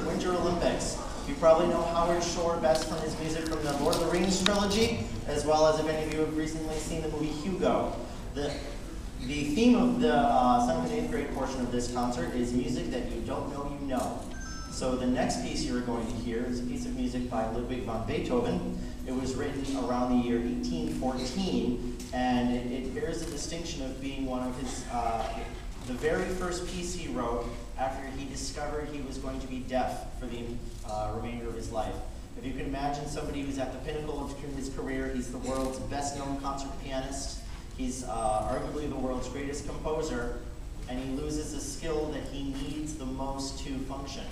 Winter Olympics. You probably know Howard Shore best from his music from the Lord of the Rings trilogy, as well as if any of you have recently seen the movie Hugo. The theme of the 7th and 8th grade portion of this concert is music that you don't know you know. So the next piece you're going to hear is a piece of music by Ludwig van Beethoven. It was written around the year 1814, and it bears the distinction of being one of his, the very first piece he wrote after he discovered he was going to be deaf for the remainder of his life. If you can imagine somebody who's at the pinnacle of his career, he's the world's best-known concert pianist, he's arguably the world's greatest composer, and he loses a skill that he needs the most to function.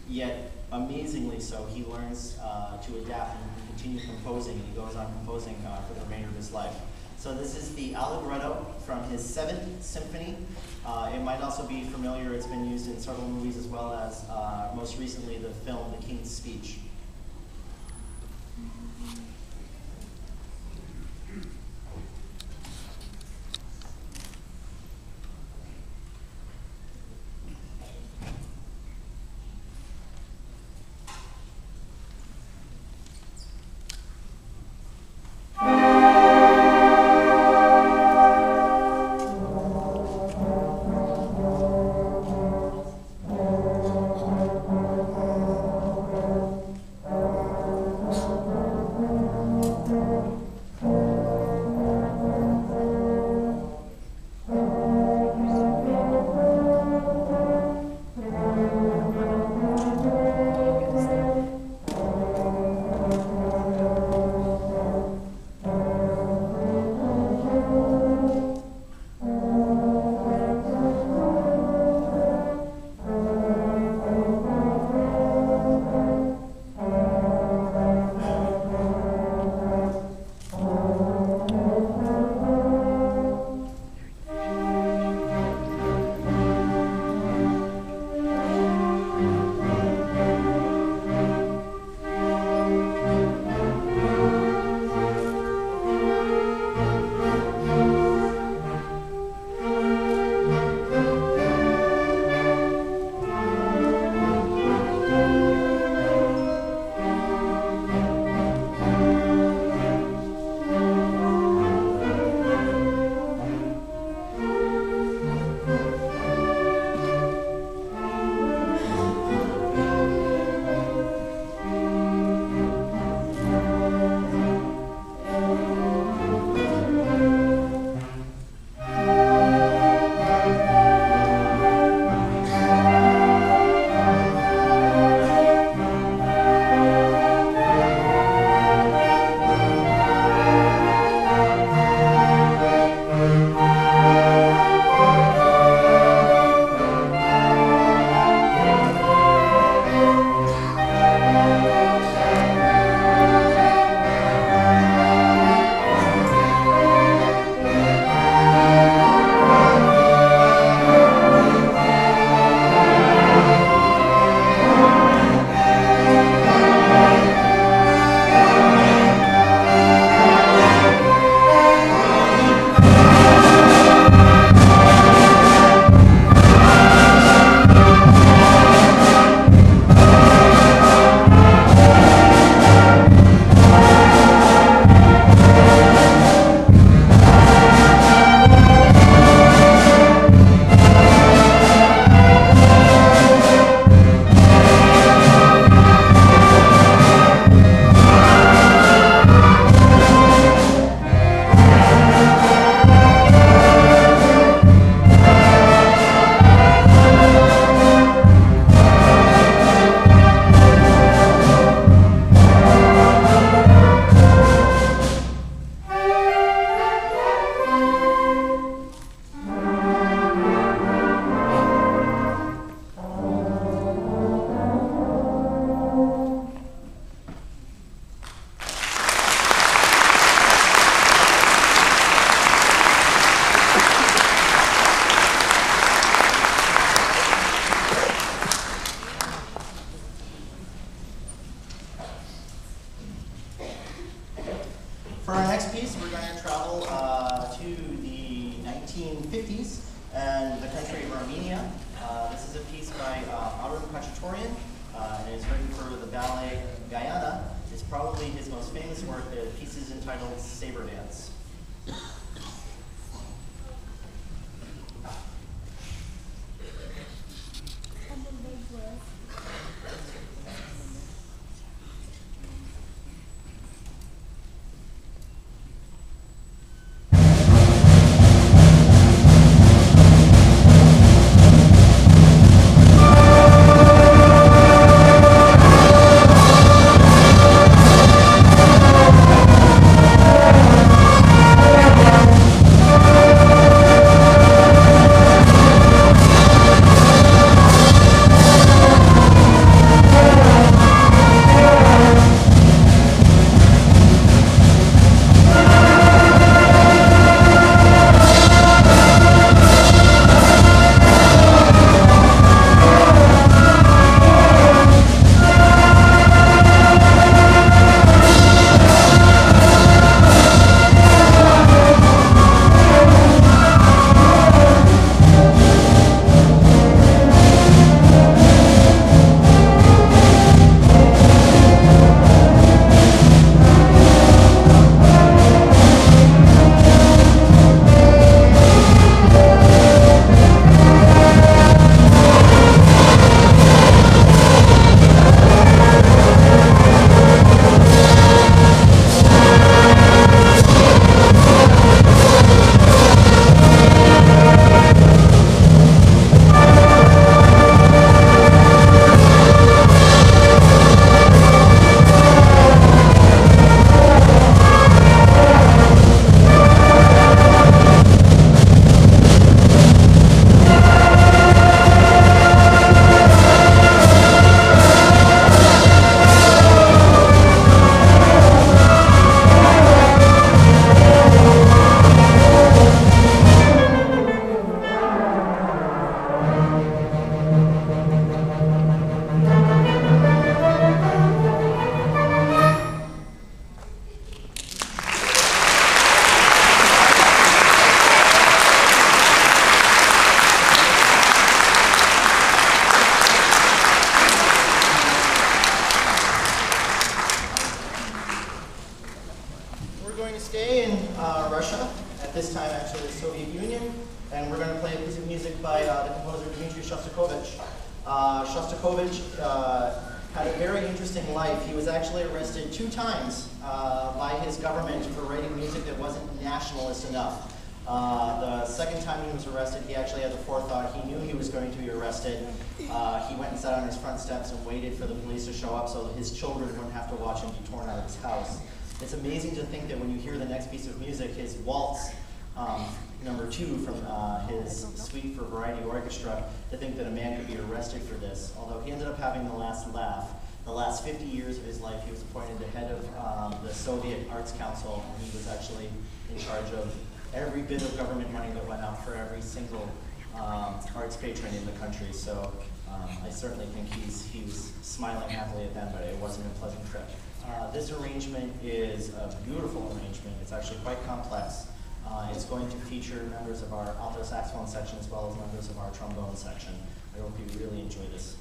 Yet, amazingly so, he learns to adapt and continue composing, and he goes on composing for the remainder of his life. So this is the Allegretto from his 7th Symphony. It might also be familiar, it's been used in several movies as well as, most recently, the film The King's Speech. For our next piece, we're going to travel to the 1950s and the country of Armenia. This is a piece by Arun Khachaturian. and is written for the ballet Guyana. It's probably his most famous work, the piece is entitled Saber Dance. Russia, at this time actually the Soviet Union, and we're going to play a piece of music by the composer Dmitri Shostakovich. Shostakovich had a very interesting life. He was actually arrested 2 times by his government for writing music that wasn't nationalist enough. The second time he was arrested, he actually had the forethought. He knew he was going to be arrested. He went and sat on his front steps and waited for the police to show up so that his children wouldn't have to watch him be torn out of his house. It's amazing to think that when you hear the next piece of music, his waltz, number 2 from his Suite for Variety Orchestra, to think that a man could be arrested for this. Although he ended up having the last laugh. The last 50 years of his life, he was appointed the head of the Soviet Arts Council, and he was actually in charge of every bit of government money that went out for every single arts patron in the country. So I certainly think he was smiling happily at them, but it wasn't a pleasant trip. This arrangement is a beautiful arrangement. It's actually quite complex. It's going to feature members of our alto saxophone section as well as members of our trombone section. I hope you really enjoy this.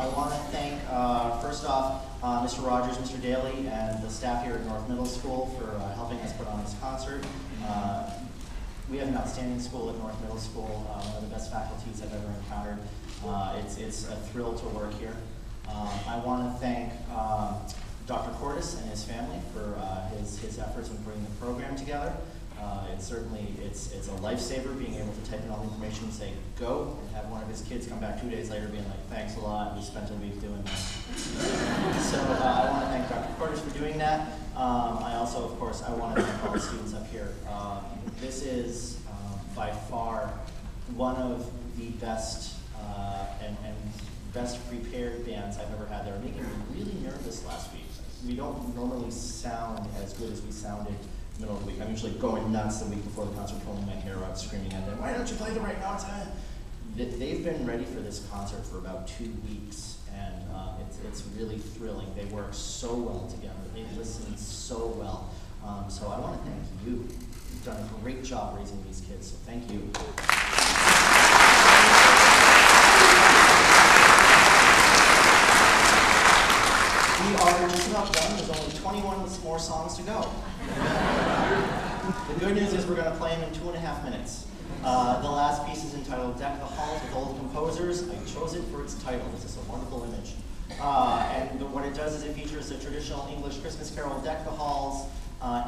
I want to thank, first off, Mr. Rogers, Mr. Daly, and the staff here at North Middle School for helping us put on this concert. We have an outstanding school at North Middle School, one of the best faculties I've ever encountered. It's a thrill to work here. I want to thank Dr. Cordes and his family for his efforts in putting the program together. It's a lifesaver being able to type in all the information and say go, and have one of his kids come back 2 days later being like, thanks a lot, we spent a week doing this. So I want to thank Dr. Cordes for doing that. I also, of course, I want to thank all the students up here. This is by far one of the best and best prepared bands I've ever had. They were making me really nervous last week. We don't normally sound as good as we sounded middle of the week. I'm usually going nuts the week before the concert, pulling my hair out, screaming at them, why don't you play the right notes? They've been ready for this concert for about 2 weeks, and it's really thrilling. They work so well together. They listen so well. So I want to thank you. You've done a great job raising these kids, so thank you. We are just about done. There's only 21 more songs to go. The good news is we're going to play them in 2.5 minutes. The last piece is entitled Deck the Halls with Old Composers. I chose it for its title. It's just a wonderful image. And what it does is it features the traditional English Christmas carol, Deck the Halls,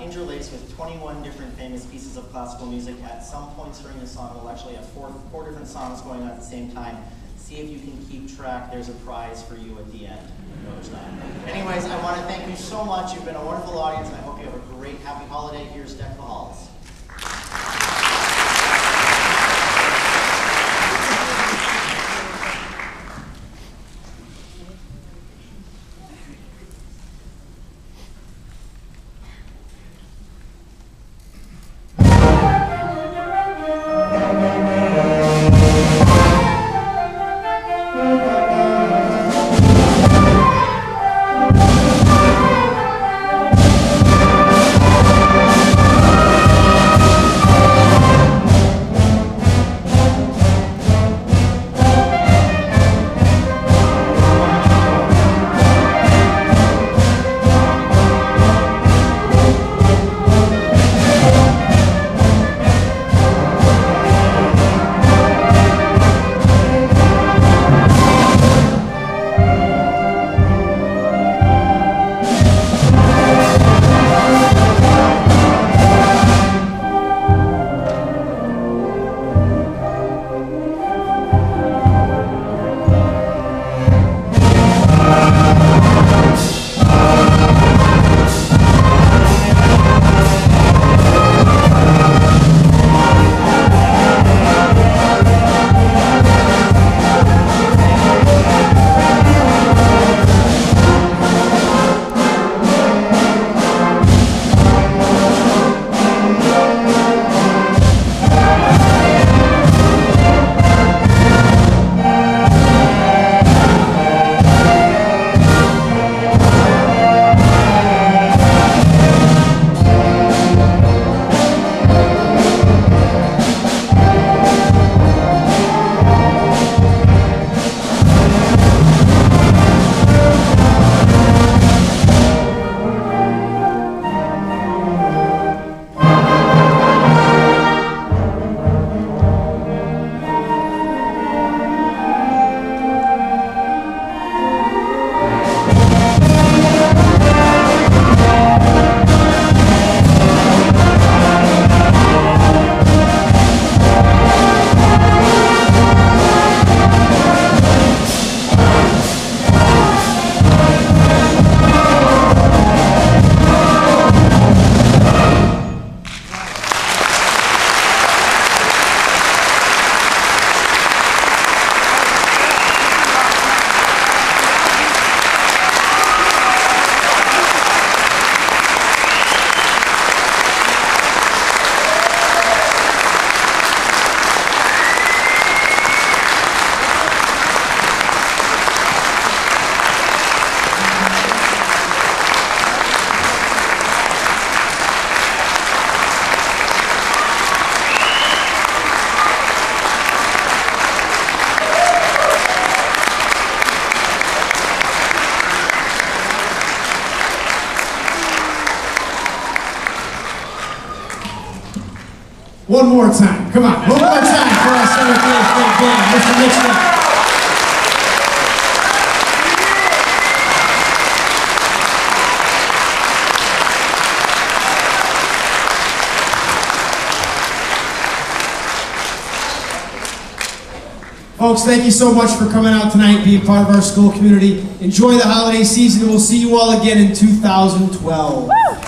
interlaced with 21 different famous pieces of classical music. At some points during the song, we'll actually have four different songs going on at the same time. See if you can keep track. There's a prize for you at the end. Anyways, I want to thank you so much. You've been a wonderful audience, and I hope you have a great, happy holiday. Here's Deck the Halls. One more time. Come on. One more time for our 7th grade band, Mr. Mitchell. Folks, thank you so much for coming out tonight, being part of our school community. Enjoy the holiday season, and we'll see you all again in 2012. Woo!